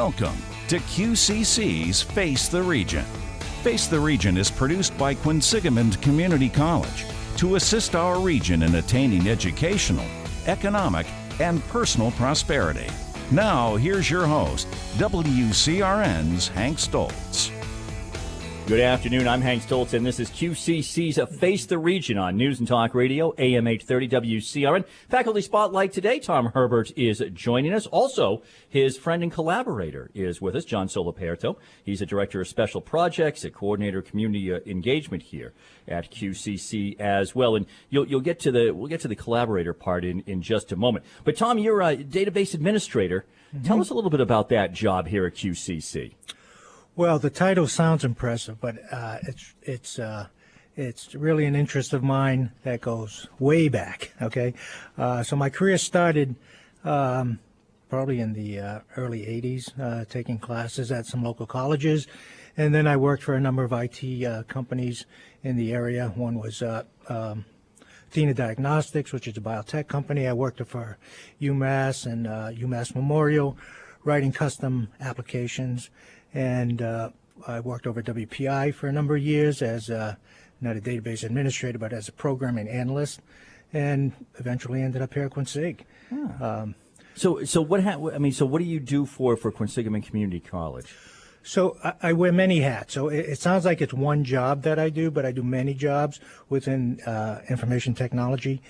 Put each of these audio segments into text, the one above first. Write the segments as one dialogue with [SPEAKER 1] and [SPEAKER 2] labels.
[SPEAKER 1] Welcome to QCC's Face the Region. Face the Region is produced by Quinsigamond Community College to assist our region in attaining educational, economic, and personal prosperity. Now, here's your host, WCRN's Hank Stoltz.
[SPEAKER 2] Good afternoon, I'm Hank Stoltz, and this is QCC's Face the Region on News and Talk Radio, AM 830 WCRN. Faculty Spotlight today, Tom Herbert is joining us. Also, his friend and collaborator is with us, John Soloperto. He's a Director of Special Projects, a Coordinator of Community Engagement here at QCC as well. And we'll get to the collaborator part in just a moment. But Tom, you're a database administrator. Mm-hmm. Tell us a little bit about that job here at QCC.
[SPEAKER 3] Well, the title sounds impressive, but it's really an interest of mine that goes way back. Okay, so my career started probably in the early '80s, taking classes at some local colleges, and then I worked for a number of IT companies in the area. One was Athena Diagnostics, which is a biotech company. I worked for UMass and UMass Memorial, writing custom applications. And I worked over at WPI for a number of years as not a database administrator, but as a programming analyst, and eventually ended up here at Quinsig.
[SPEAKER 2] So what do you do for Quinsigamond Community College?
[SPEAKER 3] So I wear many hats. So it sounds like it's one job that I do, but I do many jobs within information technology.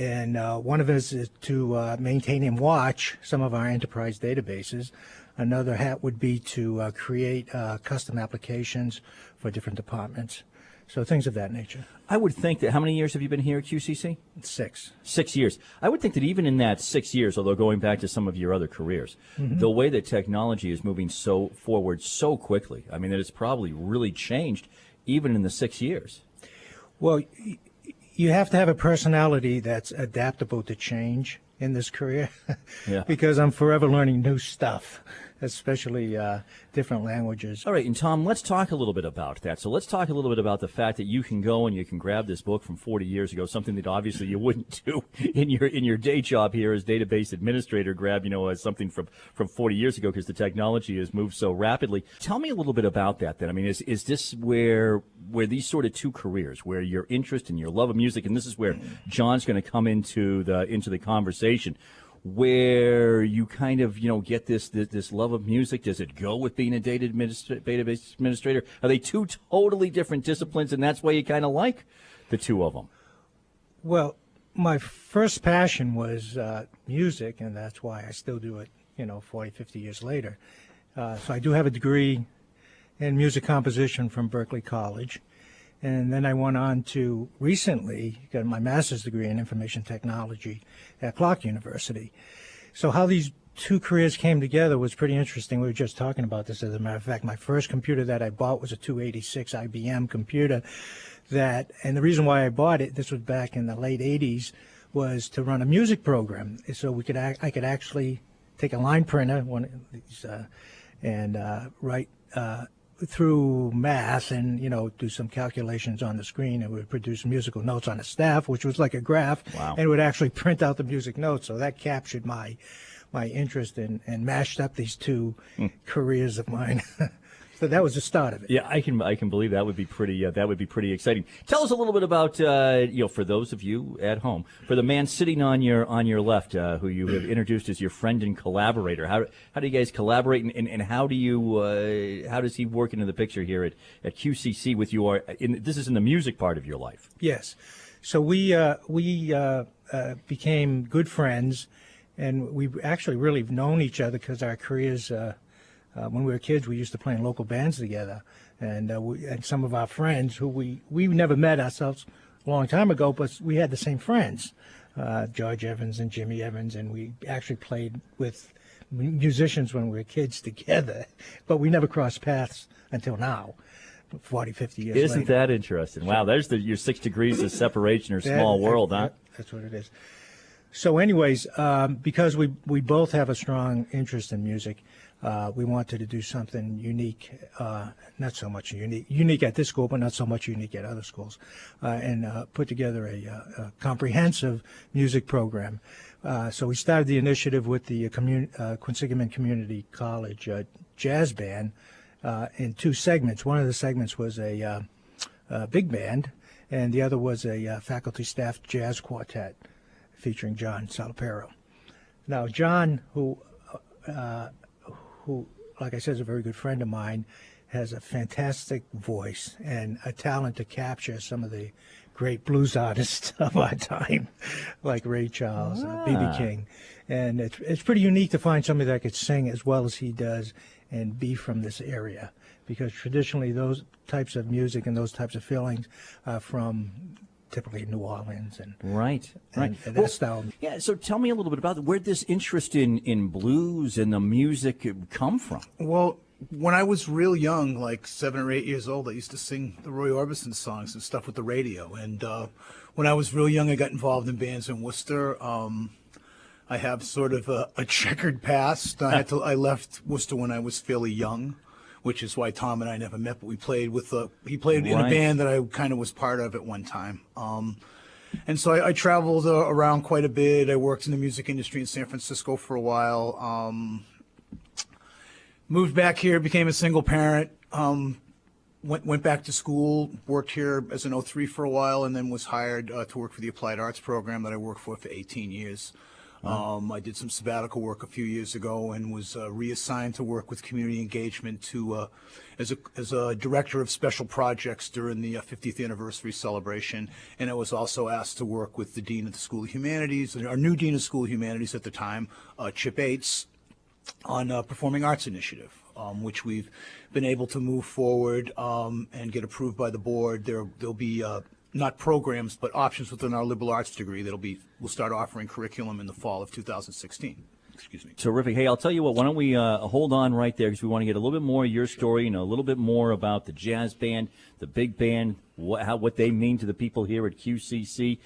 [SPEAKER 3] And one of us is to maintain and watch some of our enterprise databases. Another hat would be to create custom applications for different departments. So things of that nature.
[SPEAKER 2] I would think that, how many years have you been here at QCC?
[SPEAKER 3] 6.
[SPEAKER 2] 6 years. I would think that even in that 6 years, although going back to some of your other careers, the way that technology is moving so forward so quickly, I mean, that it's probably really changed even in the 6 years.
[SPEAKER 3] Well, you have to have a personality that's adaptable to change in this career.
[SPEAKER 2] Yeah.
[SPEAKER 3] Because I'm forever learning new stuff, especially different languages.
[SPEAKER 2] All right, and Tom, let's talk a little bit about that. So let's talk a little bit about the fact that you can go and you can grab this book from 40 years ago, something that obviously you wouldn't do in your day job here as database administrator, grab, something from 40 years ago because the technology has moved so rapidly. Tell me a little bit about that then. I mean, is this where these sort of two careers, where your interest and your love of music, and this is where John's going to come into the conversation, where you kind of, get this love of music? Does it go with being a database administrator? Are they two totally different disciplines, and that's why you kind of like the two of them?
[SPEAKER 3] Well, my first passion was music, and that's why I still do it, 40, 50 years later. So I do have a degree in music composition from Berklee College. And then I went on to recently get my master's degree in information technology at Clark University. So how these two careers came together was pretty interesting. We were just talking about this, as a matter of fact. My first computer that I bought was a 286 IBM computer and the reason why I bought it, this was back in the late 80s, was to run a music program. So I could actually take a line printer, one of these, and write through math and, do some calculations on the screen, and would produce musical notes on a staff, which was like a graph.
[SPEAKER 2] Wow.
[SPEAKER 3] And it would actually print out the music notes. So that captured my interest and mashed up these two careers of mine. So that was the start of it.
[SPEAKER 2] Yeah, I can believe that would be pretty exciting. Tell us a little bit about for those of you at home, for the man sitting on your left, who you have introduced as your friend and collaborator. How do you guys collaborate, and how does he work into the picture here at QCC with you? This is in the music part of your life.
[SPEAKER 3] Yes, so we became good friends, and we've actually really known each other because our careers. When we were kids, we used to play in local bands together, and some of our friends who we never met ourselves a long time ago, but we had the same friends, George Evans and Jimmy Evans, and we actually played with musicians when we were kids together, but we never crossed paths until now, 40, 50 years later.
[SPEAKER 2] Isn't that interesting? Wow, there's your 6 degrees of separation or small world, huh?
[SPEAKER 3] That's what it is. So anyways, because we both have a strong interest in music, we wanted to do something unique, not so much unique at this school, but not so much unique at other schools, and put together a comprehensive music program. So we started the initiative with the Quinsigamond Community College jazz band in two segments. One of the segments was a big band, and the other was a faculty staff jazz quartet featuring John Salapero. Now, John, who, like I said, is a very good friend of mine, has a fantastic voice and a talent to capture some of the great blues artists of our time, like Ray Charles and B.B. King. And it's pretty unique to find somebody that could sing as well as he does and be from this area, because traditionally those types of music and those types of feelings are from typically New Orleans and
[SPEAKER 2] right.
[SPEAKER 3] And that style.
[SPEAKER 2] Yeah, so tell me a little bit about where this interest in blues and the music come from.
[SPEAKER 4] Well, when I was real young, like 7 or 8 years old, I used to sing the Roy Orbison songs and stuff with the radio. And when I was real young, I got involved in bands in Worcester. I have sort of a checkered past. I left Worcester when I was fairly young, which is why Tom and I never met. But we played he played in a band that I kind of was part of at one time. And so I traveled around quite a bit. I worked in the music industry in San Francisco for a while. Moved back here, became a single parent, went back to school, worked here as an 03 for a while, and then was hired to work for the Applied Arts program that I worked for 18 years. I did some sabbatical work a few years ago and was reassigned to work with community engagement as a director of special projects during the 50th anniversary celebration. And I was also asked to work with the Dean of the School of Humanities, our new Dean of School of Humanities at the time, Chip Yates, on a performing arts initiative, which we've been able to move forward and get approved by the board. There'll be not programs, but options within our liberal arts degree. We'll start offering curriculum in the fall of 2016. Excuse me.
[SPEAKER 2] Terrific. Hey, I'll tell you what, why don't we hold on right there, because we want to get a little bit more of your story and a little bit more about the jazz band, the big band, what they mean to the people here at QCC.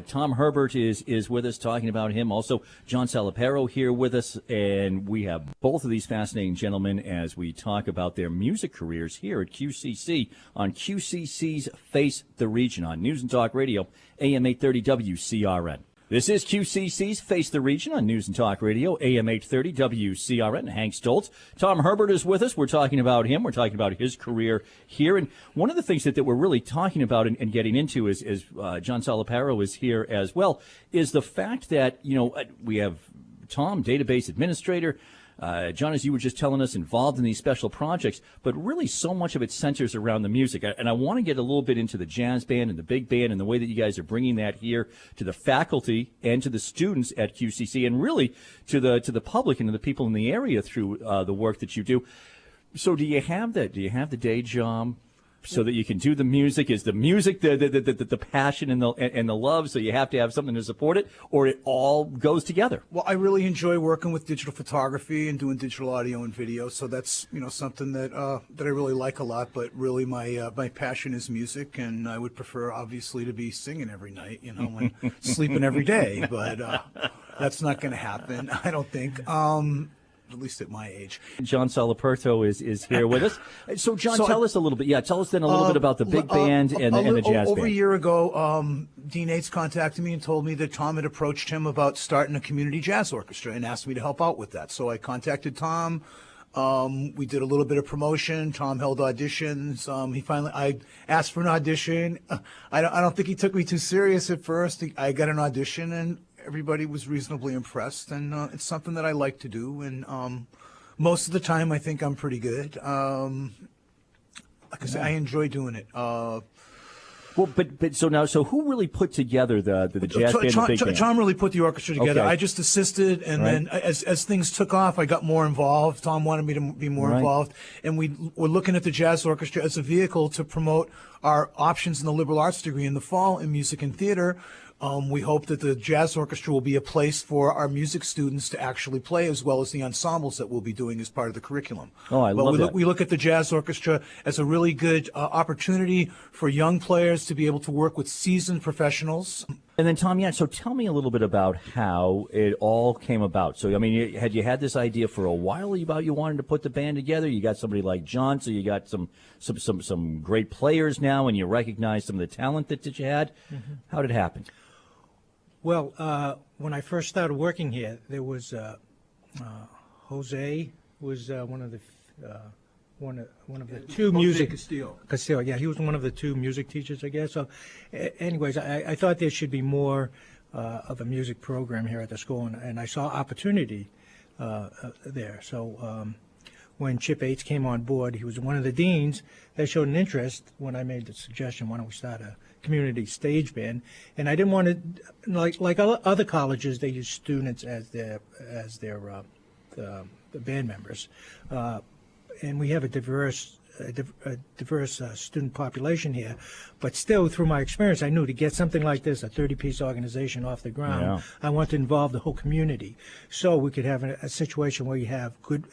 [SPEAKER 2] Tom Herbert is with us talking about him. Also, John Salapero here with us, and we have both of these fascinating gentlemen as we talk about their music careers here at QCC on QCC's Face the Region on News and Talk Radio, AM 830 WCRN. This is QCC's Face the Region on News and Talk Radio, AM 830 WCRN. Hank Stoltz. Tom Herbert is with us. We're talking about him. We're talking about his career here. And one of the things that we're really talking about and getting into is John Salapero is here as well, is the fact that, we have Tom, database administrator, John, as you were just telling us, involved in these special projects, but really so much of it centers around the music. And I want to get a little bit into the jazz band and the big band and the way that you guys are bringing that here to the faculty and to the students at QCC, and really to the public and to the people in the area through the work that you do. So do you have that? Do you have the day job so that you can do the music? Is the music the passion and the love, so you have to have something to support it, or it all goes together?
[SPEAKER 4] Well, I really enjoy working with digital photography and doing digital audio and video, so that's something that I really like a lot. But really, my passion is music, and I would prefer, obviously, to be singing every night, and sleeping every day. But that's not going to happen, I don't think. At least at my age.
[SPEAKER 2] John Salapero is here with us. So, John, tell us a little bit. Yeah, tell us then a little bit about the big band and the jazz band.
[SPEAKER 4] Over a year ago, Dean Yates contacted me and told me that Tom had approached him about starting a community jazz orchestra and asked me to help out with that. So I contacted Tom. We did a little bit of promotion. Tom held auditions. I asked for an audition. I don't think he took me too serious at first. I got an audition, and everybody was reasonably impressed, and it's something that I like to do, and most of the time I think I'm pretty good. Like I say, I enjoy doing it.
[SPEAKER 2] Well, so who really put together the jazz band? The big band?
[SPEAKER 4] Tom really put the orchestra together.
[SPEAKER 2] Okay.
[SPEAKER 4] I just assisted, and then as things took off, I got more involved. Tom wanted me to be more involved, and we were looking at the jazz orchestra as a vehicle to promote our options in the liberal arts degree in the fall in music and theater. We hope that the jazz orchestra will be a place for our music students to actually play, as well as the ensembles that we'll be doing as part of the curriculum.
[SPEAKER 2] Oh, I love that.
[SPEAKER 4] We look at the jazz orchestra as a really good opportunity for young players to be able to work with seasoned professionals.
[SPEAKER 2] And then, Tom, so tell me a little bit about how it all came about. So, I mean, had you had this idea for a while about you wanted to put the band together? You got somebody like John, so you got some great players now, and you recognize some of the talent that you had. Mm-hmm. How did it happen?
[SPEAKER 3] Well, when I first started working here, there was Jose was one of the two music Castillo. Yeah, he was one of the two music teachers, I guess. So, anyways, I thought there should be more of a music program here at the school, and I saw opportunity there. So when Chip Yates came on board, he was one of the deans that showed an interest when I made the suggestion, why don't we start a community stage band? And I didn't want to, like other colleges, they use students as their the band members, and we have a diverse student population here. But still, through my experience, I knew to get something like this, a 30-piece organization off the ground, I want to involve the whole community, so we could have a situation where you have good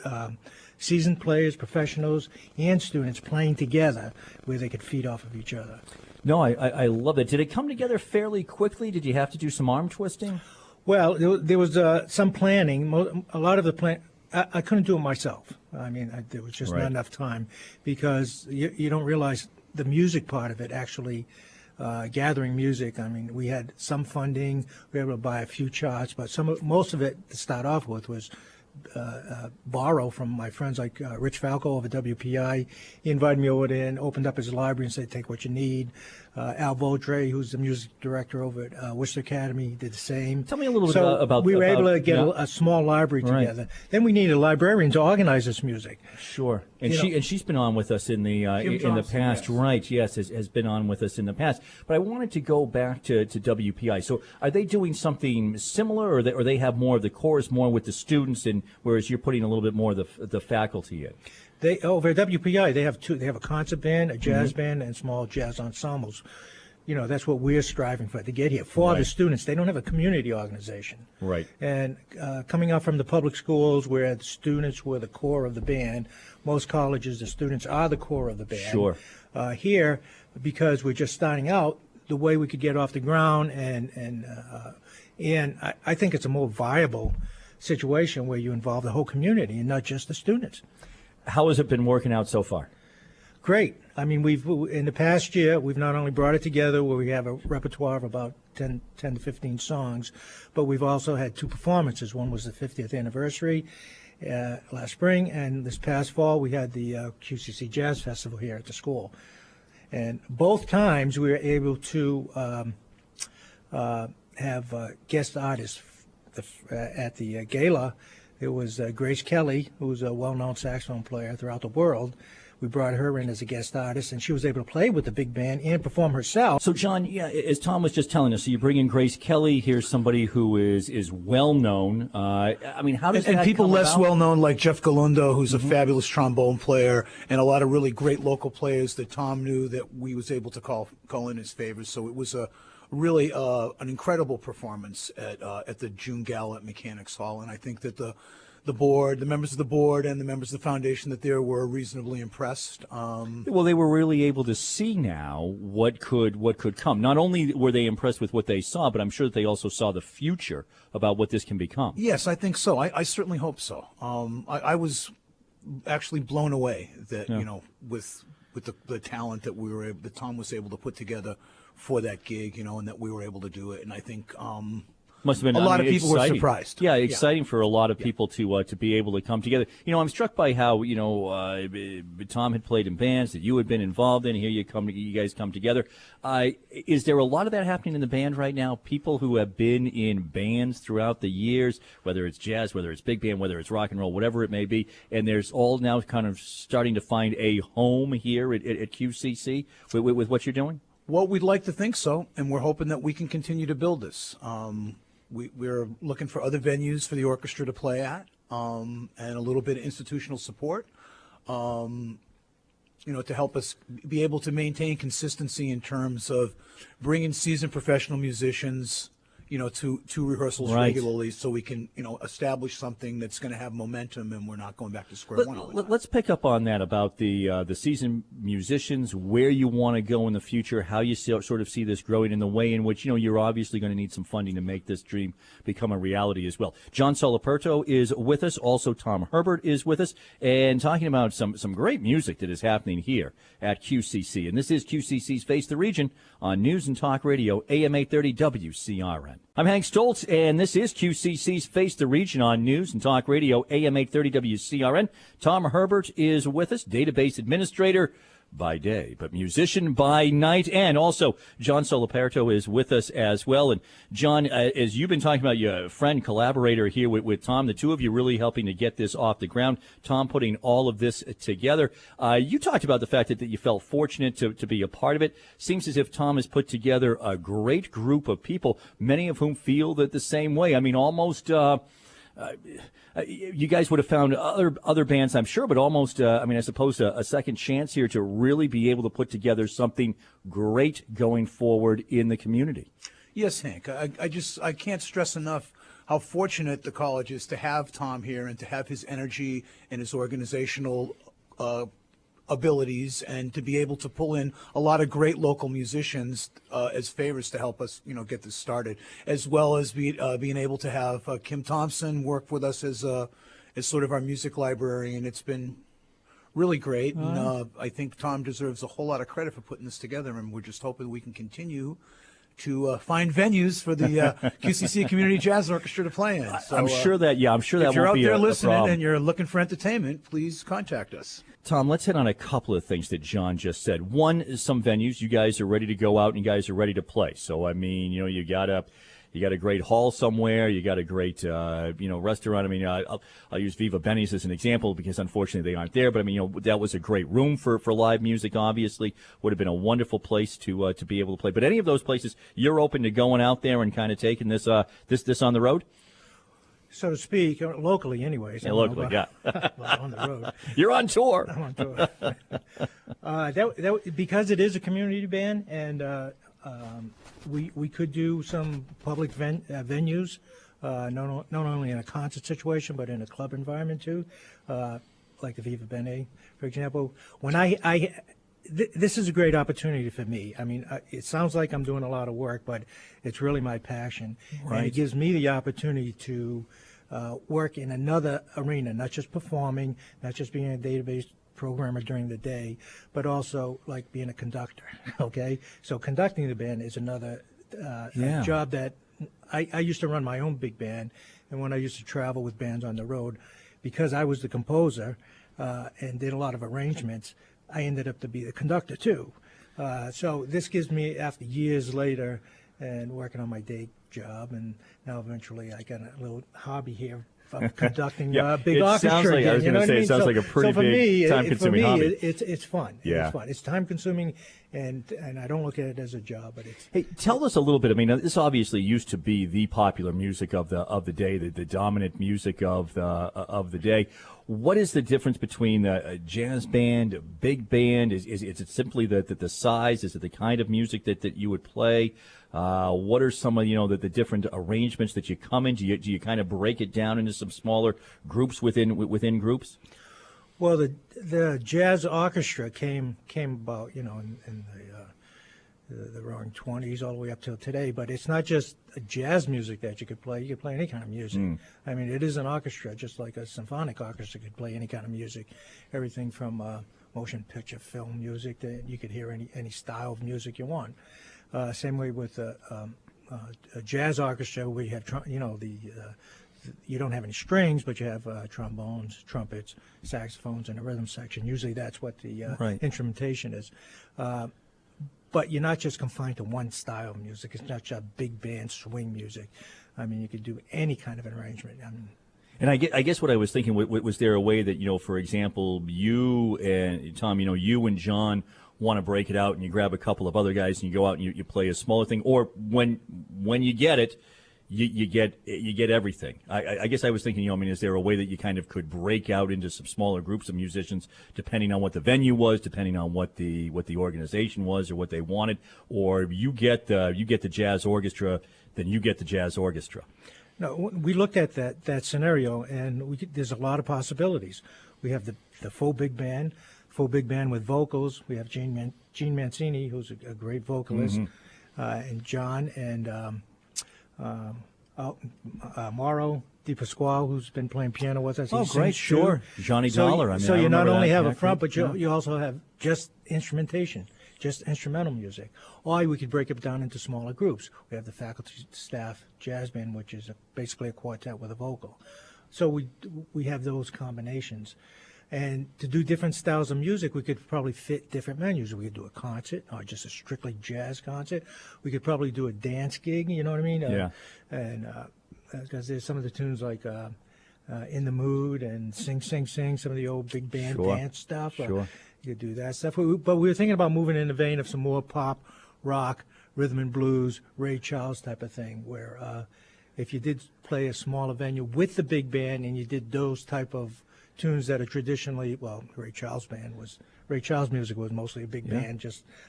[SPEAKER 3] seasoned players, professionals, and students playing together, where they could feed off of each other.
[SPEAKER 2] No, I love it. Did it come together fairly quickly? Did you have to do some arm twisting?
[SPEAKER 3] Well, there was some planning. A lot of the plan, I couldn't do it myself. I mean, there was just not enough time, because you don't realize the music part of it, actually gathering music. I mean, we had some funding. We were able to buy a few charts, but most of it to start off with was borrow from my friends like Rich Falco over WPI. He invited me over there and opened up his library and said, take what you need. Al Vaudrey, who's the music director over at Worcester Academy, did the same.
[SPEAKER 2] Tell me a little bit about
[SPEAKER 3] we were able to get a small library together. Then we needed a librarian to organize this music.
[SPEAKER 2] Sure. And she's been on with us in the past, yes. Right? Yes, has been on with us in the past. But I wanted to go back to WPI. So, are they doing something similar, or they have more of the chorus, more with the students, and whereas you're putting a little bit more of the faculty in?
[SPEAKER 3] Over at WPI, they have two. They have a concert band, a jazz band, and small jazz ensembles. That's what we're striving for, to get here for the students. They don't have a community organization. Right. And coming out from the public schools, where the students were the core of the band, most colleges, the students are the core of the band.
[SPEAKER 2] Sure.
[SPEAKER 3] Here, because we're just starting out, the way we could get off the ground, and I think it's a more viable situation where you involve the whole community and not just the students.
[SPEAKER 2] How has it been working out so far?
[SPEAKER 3] Great. I mean, in the past year, we've not only brought it together where we have a repertoire of about 10 to 15 songs, but we've also had two performances. One was the 50th anniversary last spring, and this past fall we had the QCC Jazz Festival here at the school. And both times we were able to have guest artists at the gala. It was Grace Kelly, who's a well-known saxophone player throughout the world. We brought her in as a guest artist, and she was able to play with the big band and perform herself.
[SPEAKER 2] So, John, as Tom was just telling us, so you bring in Grace Kelly. Here's somebody who is well-known. I mean, how does that
[SPEAKER 4] and people
[SPEAKER 2] come
[SPEAKER 4] less
[SPEAKER 2] about?
[SPEAKER 4] well-known, like Jeff Galindo, who's a fabulous trombone player, and a lot of really great local players that Tom knew that we was able to call in his favors. So it was really an incredible performance at the June Gala at Mechanics Hall, and I think that the members of the board, and the members of the foundation that there were reasonably impressed.
[SPEAKER 2] Well, they were really able to see now what could come. Not only were they impressed with what they saw, but I'm sure that they also saw the future about what this can become.
[SPEAKER 4] Yes, I think so. I certainly hope so. I was actually blown away that with the talent that Tom was able to put together for that gig, and that we were able to do it. And I think
[SPEAKER 2] must have been
[SPEAKER 4] a lot of people
[SPEAKER 2] exciting.
[SPEAKER 4] were surprised.
[SPEAKER 2] Yeah, exciting for a lot of people to be able to come together. I'm struck by how Tom had played in bands that you had been involved in. Here you guys come together. Is there a lot of that happening in the band right now? People who have been in bands throughout the years, whether it's jazz, whether it's big band, whether it's rock and roll, whatever it may be, and there's all now kind of starting to find a home here at QCC with what you're doing.
[SPEAKER 4] Well, we'd like to think so, and we're hoping that we can continue to build this. We're looking for other venues for the orchestra to play at, and a little bit of institutional support, to help us be able to maintain consistency in terms of bringing seasoned professional musicians, to rehearsals regularly, so we can, establish something that's going to have momentum, and we're not going back to square one all the time.
[SPEAKER 2] Let's pick up on that about the seasoned musicians, where you want to go in the future, how you sort of see this growing, in the way in which, you're obviously going to need some funding to make this dream become a reality as well. John Soloperto is with us. Also, Tom Herbert is with us, and talking about some great music that is happening here at QCC. And this is QCC's Face the Region on News and Talk Radio, AM 830 WCRN. man. I'm Hank Stoltz, and this is QCC's Face the Region on News and Talk Radio, AM 830 WCRN. Tom Herbert is with us, database administrator by day, but musician by night. And also, John Soloperto is with us as well. And John, as you've been talking about your friend, collaborator here with Tom, the two of you really helping to get this off the ground, Tom putting all of this together. You talked about the fact that you felt fortunate to be a part of it. Seems as if Tom has put together a great group of people, many of whom feel that the same way. I mean, almost... you guys would have found other bands, I'm sure, but almost, I suppose a second chance here to really be able to put together something great going forward in the community.
[SPEAKER 4] Yes, Hank. I can't stress enough how fortunate the college is to have Tom here and to have his energy and his organizational abilities, and to be able to pull in a lot of great local musicians as favors to help us, get this started, as well as being able to have Kim Thompson work with us as sort of our music librarian. It's been really great, and I think Tom deserves a whole lot of credit for putting this together, and we're just hoping we can continue to find venues for the QCC Community Jazz Orchestra to play in. So,
[SPEAKER 2] I'm sure that won't be a problem.
[SPEAKER 4] If you're out there listening and you're looking for entertainment, please contact us.
[SPEAKER 2] Tom, let's hit on a couple of things that John just said. One is some venues. You guys are ready to go out and you guys are ready to play. So, I mean, you got a great hall somewhere. You got a great, restaurant. I mean, I'll use Viva Benny's as an example because unfortunately they aren't there. But I mean, that was a great room for live music. Obviously, would have been a wonderful place to be able to play. But any of those places, you're open to going out there and kind of taking this on the road,
[SPEAKER 3] so to speak, locally, anyways.
[SPEAKER 2] Yeah, locally, yeah.
[SPEAKER 3] Well, on the road.
[SPEAKER 2] You're on tour.
[SPEAKER 3] I'm on tour. Because it is a community band, and we could do some public venues, not only in a concert situation, but in a club environment too, like the Viva Bene, for example. When this is a great opportunity for me. I mean, it sounds like I'm doing a lot of work, but it's really my passion.
[SPEAKER 2] Right.
[SPEAKER 3] And it gives me the opportunity to work in another arena, not just performing, not just being a database programmer during the day, but also like being a conductor. Okay, so conducting the band is another job that I used to run my own big band, and when I used to travel with bands on the road, because I was the composer and did a lot of arrangements, I ended up to be the conductor too. So this gives me, after years later and working on my day job, and now eventually I got a little hobby here of conducting big orchestra.
[SPEAKER 2] Like, I was going to say, it sounds like a pretty big, time-consuming hobby.
[SPEAKER 3] It's fun.
[SPEAKER 2] Yeah.
[SPEAKER 3] It's fun. It's time-consuming, and I don't look at it as a job, but it's.
[SPEAKER 2] Hey, tell us a little bit. I mean, this obviously used to be the popular music of the day, the dominant music of the day. What is the difference between a jazz band, a big band? Is it simply the size? Is it the kind of music that you would play? What are some of the different arrangements that you come in? Do you kind of break it down into some smaller groups within groups?
[SPEAKER 3] Well, the jazz orchestra came about in the roaring 20s all the way up till today. But it's not just jazz music that you could play. You could play any kind of music. I mean, it is an orchestra, just like a symphonic orchestra could play any kind of music. Everything from motion picture film music that you could hear any style of music you want. Same way with a jazz orchestra, where you have you don't have any strings, but you have trombones, trumpets, saxophones, and a rhythm section. Usually that's what the instrumentation is. But you're not just confined to one style of music. It's not just big band swing music. I mean, you could do any kind of an arrangement.
[SPEAKER 2] And I guess what I was thinking, was there a way that, for example, you and Tom, you and John want to break it out and you grab a couple of other guys and you go out and you play a smaller thing, or when you get it, you get everything. I guess I was thinking, is there a way that you kind of could break out into some smaller groups of musicians, depending on what the venue was, depending on what the organization was or what they wanted, or you get the jazz orchestra, then you get the jazz orchestra?
[SPEAKER 3] No, we looked at that scenario, and there's a lot of possibilities. We have the full big band with vocals. We have Gene Mancini, who's a great vocalist, and John and Mauro Di Pasquale, who's been playing piano with us.
[SPEAKER 2] Oh, great, sure. Johnny Dollar.
[SPEAKER 3] So you not only have a front, but you also have just instrumentation. just instrumental music. Or we could break it down into smaller groups. We have the faculty staff jazz band, which is basically a quartet with a vocal. So we have those combinations. And to do different styles of music, we could probably fit different menus. We could do a concert or just a strictly jazz concert. We could probably do a dance gig, you know what I mean?
[SPEAKER 2] Yeah.
[SPEAKER 3] And because there's some of the tunes like In the Mood and Sing, Sing, Sing, some of the old big band dance stuff.
[SPEAKER 2] Sure.
[SPEAKER 3] You could do that stuff. But we were thinking about moving in the vein of some more pop, rock, rhythm and blues, Ray Charles type of thing, where if you did play a smaller venue with the big band and you did those type of tunes that are traditionally, well, Ray Charles music was mostly a big band,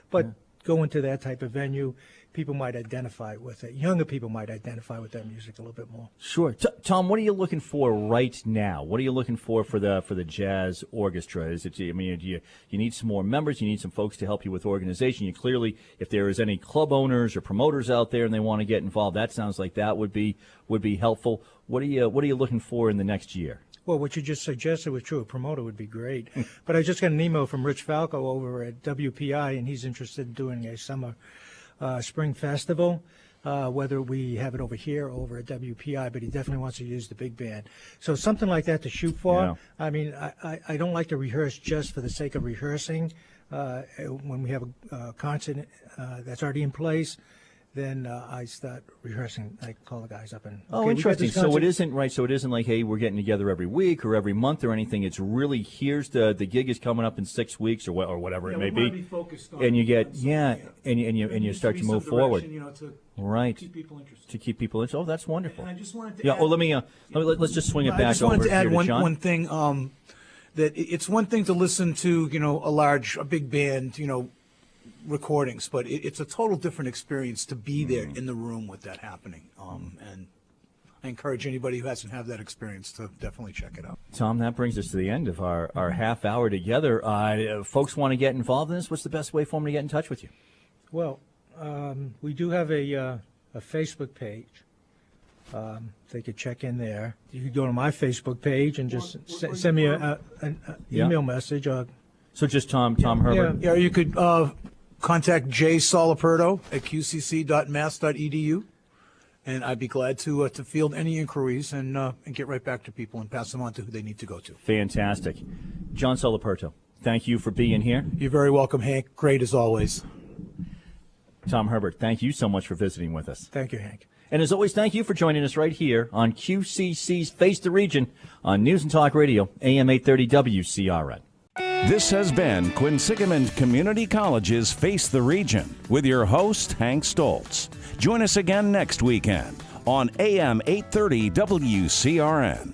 [SPEAKER 3] but go into that type of venue, people might identify with it. Younger people might identify with that music a little bit more.
[SPEAKER 2] Sure. Tom, what are you looking for right now? What are you looking for the jazz orchestra? Is it, do you need some more members? You need some folks to help you with organization. You clearly, if there is any club owners or promoters out there and they want to get involved, that sounds like that would be helpful. What are you looking for in the next year?
[SPEAKER 3] Well, what you just suggested was true. A promoter would be great. But I just got an email from Rich Falco over at WPI, and he's interested in doing a summer spring festival, whether we have it over here or over at WPI, but he definitely wants to use the big band. So something like that to shoot for.
[SPEAKER 2] Yeah.
[SPEAKER 3] I mean, I don't like to rehearse just for the sake of rehearsing. When we have a concert that's already in place, then I start rehearsing. I call the guys up and
[SPEAKER 2] interesting. So it isn't right. So it isn't like, hey, we're getting together every week or every month or anything. It's really, here's the gig is coming up in 6 weeks or whatever it may be. And you get and you start to move forward. Right.
[SPEAKER 4] Keep people interested.
[SPEAKER 2] To keep people interested. Oh, that's wonderful.
[SPEAKER 4] And I just wanted to add,
[SPEAKER 2] let's just swing it back over.
[SPEAKER 4] I just wanted to add
[SPEAKER 2] here to John.
[SPEAKER 4] one thing. That it's one thing to listen to a big band recordings, but it's a total different experience to be there in the room with that happening. And I encourage anybody who hasn't had that experience to definitely check it out.
[SPEAKER 2] Tom, that brings us to the end of our half hour together. Folks want to get involved in this. What's the best way for them to get in touch with you?
[SPEAKER 3] Well, we do have a Facebook page. They could check in there. You could go to my Facebook page and just send me an email message.
[SPEAKER 2] So just Tom Herbert?
[SPEAKER 4] Yeah, you could contact Jay Soliperto at qcc.mass.edu, and I'd be glad to field any inquiries and get right back to people and pass them on to who they need to go to.
[SPEAKER 2] Fantastic. John Soliperto, thank you for being here.
[SPEAKER 4] You're very welcome, Hank. Great as always.
[SPEAKER 2] Tom Herbert, thank you so much for visiting with us.
[SPEAKER 3] Thank you, Hank.
[SPEAKER 2] And as always, thank you for joining us right here on QCC's Face the Region on News and Talk Radio, AM 830 WCRN.
[SPEAKER 1] This has been Quinsigamond Community College's Face the Region with your host, Hank Stoltz. Join us again next weekend on AM 830 WCRN.